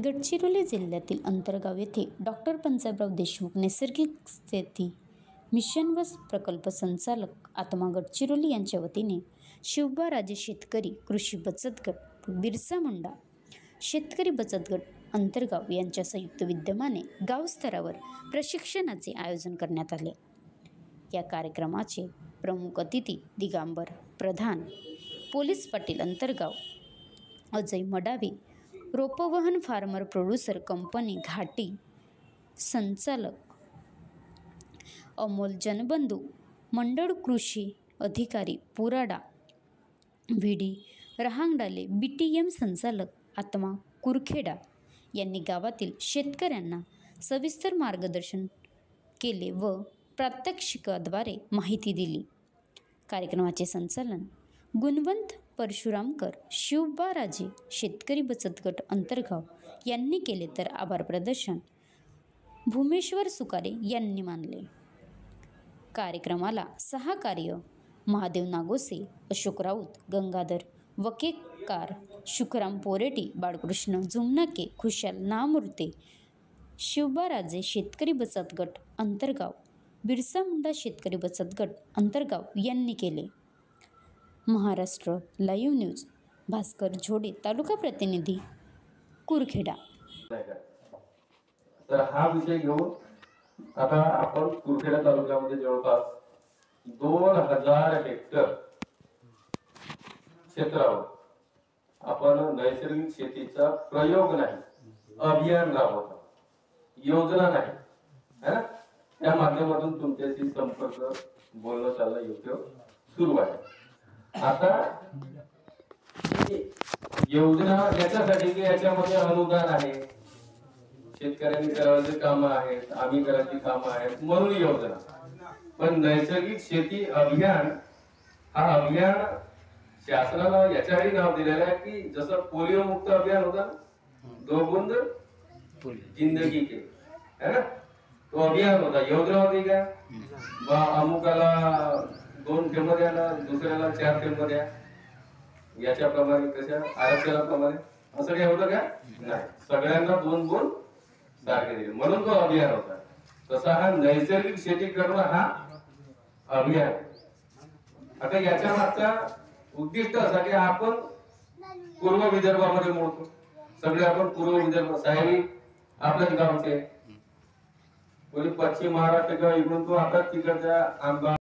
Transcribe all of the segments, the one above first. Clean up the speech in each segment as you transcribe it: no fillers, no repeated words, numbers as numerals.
गडचिरोली जिल्ह्यातील अंतरगाव येथे डॉक्टर पंजाबराव देशमुख नैसर्गिक शेती मिशन व प्रकल्प संचालक आत्मा गडचिरोली यांच्या वतीने शिवबाराजे शेतकरी कृषी बचत गट बिरसा मुंडा शेतकरी बचत गट अंतरगाव यांच्या संयुक्त विद्यमाने गाव स्तरावर प्रशिक्षणाचे आयोजन करण्यात आले। या कार्यक्रमाचे प्रमुख अतिथी दिगंबर प्रधान, पोलीस पाटील अंतरगाव, अजय मडावी, रोपवहन फार्मर प्रोड्युसर कंपनी घाटी संचालक अमोल जनबंधू, मंडळ कृषी अधिकारी पुराडा व्हीडी रहांगडाले, BTM संचालक आत्मा कुरखेडा यांनी गावातील शेतकऱ्यांना सविस्तर मार्गदर्शन केले व प्रात्यक्षिकाद्वारे माहिती दिली। कार्यक्रमाचे संचालन गुणवंत परशुरामकर, शिवबाराजे शेतकरी बचत गट अंतरगाव यांनी केले, तर आभार प्रदर्शन भूमेश्वर सुकारे यांनी मानले। कार्यक्रमाला सहकार्य महादेव नागोसे, अशोक राऊत, गंगाधर वकेकार, शुकराम पोरेटी, बाळकृष्ण जुमनाके, खुशाल नामूर्ते, शिवबाराजे शेतकरी बचत गट अंतरगाव, बिरसा मुंडा शेतकरी बचत गट अंतरगाव यांनी केले। महाराष्ट्र लाईव्ह न्यूज भास्कर झोडे, तालुका प्रतिनिधी कुरखेडा। तर हा विषय घेऊन आता आपण कुरखेडा तालुक्यामध्ये जवळपास 2000 हेक्टर क्षेत्रावर आपण नैसर्गिक शेतीचा प्रयोग नाही, अभियान राबवतो, योजना नाही है ना। त्या माध्यमातून तुमच्याशी संपर्क बोलणं चाललं योग्य सुरू आहे। आता योजना याच्यासाठी की याच्यामध्ये अनुदान आहे, शेतकऱ्यांनी करायची कामं आहेत, आम्ही करायची कामं आहेत म्हणून योजना, पण नैसर्गिक शेती अभियान हा अभियान शासनाला याच्याही नाव दिलेलं आहे की जसं पोलिओ मुक्त अभियान होता, 2 बूंद जिंदगी के है ना, तो अभियान होता, योजना होती का अमुकाला 2 थेंब द्या, दुसऱ्याला 4 थेंब द्या, याच्याप्रमाणे कशा आरक्षणाप्रमाणे असं काही होतं का नाही, सगळ्यांना 2 बूंद सारखे दिले म्हणून तो अभियान होता। तसा हा नैसर्गिक शेती करणं हा अभियान। आता याच्या मागचा उद्दिष्ट असा की आपण पूर्व विदर्भामध्ये मोडतो, सगळे आपण पूर्व विदर्भ साहेबी आपल्याच गावचे, कोणी पश्चिम महाराष्ट्र किंवा इकडून तो आता तिकडच्या आंबा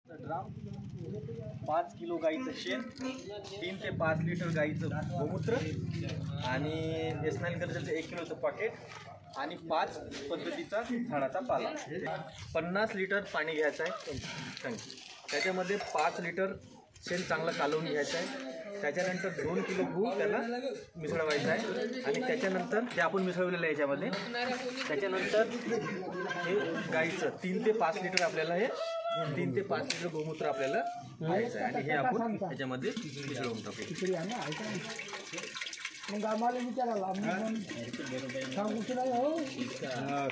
5 किलो गाईचं शेण, 3 ते 5 लिटर गाईचं गोमूत्र आणि S9 कलरचं 1 किलोचं पॅकेट आणि 5 पद्धतीचा झाडाचा पाला, 50 लिटर पाणी घ्यायचं आहे टंकी, त्याच्यामध्ये 5 लिटर शेण चांगलं कालवून घ्यायचं आहे, त्याच्यानंतर 2 किलो गूळ त्याला मिसळवायचं आहे आणि त्याच्यानंतर जे आपण मिसळलेलं आहे याच्यामध्ये, त्याच्यानंतर हे गाईचं 3 ते 5 लिटर आपल्याला हे 3 ते 5 लिटर गोमूत्र आपल्याला घ्यायचं आहे आणि हे आपण त्याच्यामध्ये मिसळून टाकू।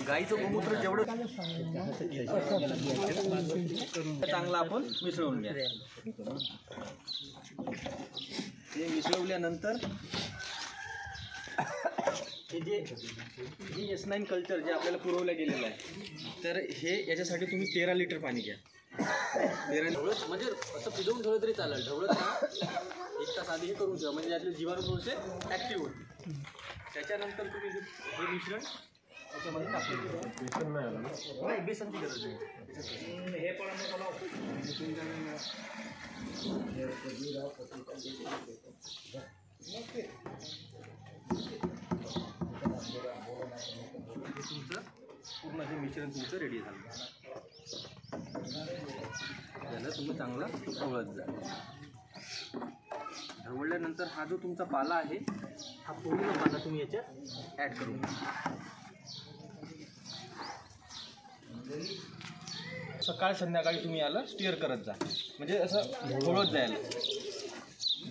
गाईचं गोमूत्र जेवढं चांगलं आपण मिसळून घ्या। हे मिसळल्यानंतर हे जे S9 कल्चर जे आपल्याला पुरवलं गेलेलं आहे, तर हे याच्यासाठी तुम्ही 13 लिटर पाणी घ्या। 13 ढवळत म्हणजे असं पिजवून ठेवलं तरी चालेल, ढवळत 1 तास आधी हे करून ठेवा म्हणजे यातले जीवाणू थोडेसे ॲक्टिव्ह होते। त्याच्यानंतर तुम्ही हे मिश्रण त्याच्यामध्ये टाकून नाही, बेसनची गरज नाही, हे पण तुमचं पूर्ण हे मिश्रण तुमचं रेडी झालं, त्याला तुम्ही चांगला ढवळत जा। ढवळल्यानंतर हा जो तुमचा पाला आहे हा पूर्ण पाला तुम्ही याच्यात ॲड करून सकाळ संध्याकाळी तुम्ही याला स्टिअर करत जा, म्हणजे असं ढवळत जायला।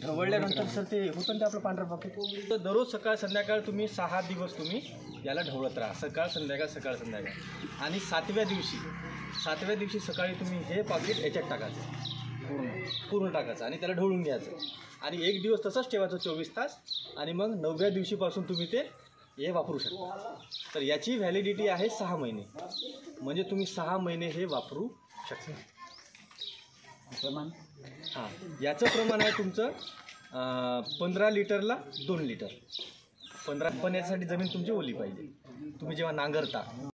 ढवळल्यानंतर सर ते होतं ते आपलं पांढरं पाकीट, तर दररोज सकाळ संध्याकाळ तुम्ही 6 दिवस तुम्ही याला ढवळत राहा, सकाळ संध्याकाळ आणि 7व्या दिवशी सकाळी तुम्ही हे पाकीट याच्यात टाकायचं, पूर्ण टाकायचं आणि त्याला ढवळून घ्यायचं आणि 1 दिवस तसंच ठेवायचं 24 तास आणि मग 9व्या दिवशीपासून तुम्ही ते हे वापरू शकता. तर याची व्हॅलिडिटी आहे 6 महिने, म्हणजे तुम्ही 6 महिने हे वापरू शकता. प्रमाण हां, याचं प्रमाण आहे तुमचं 15 लिटरला 2 लिटर. 15 पण यासाठी जमीन तुमची ओली पाहिजे. तुम्ही जेव्हा नांगरता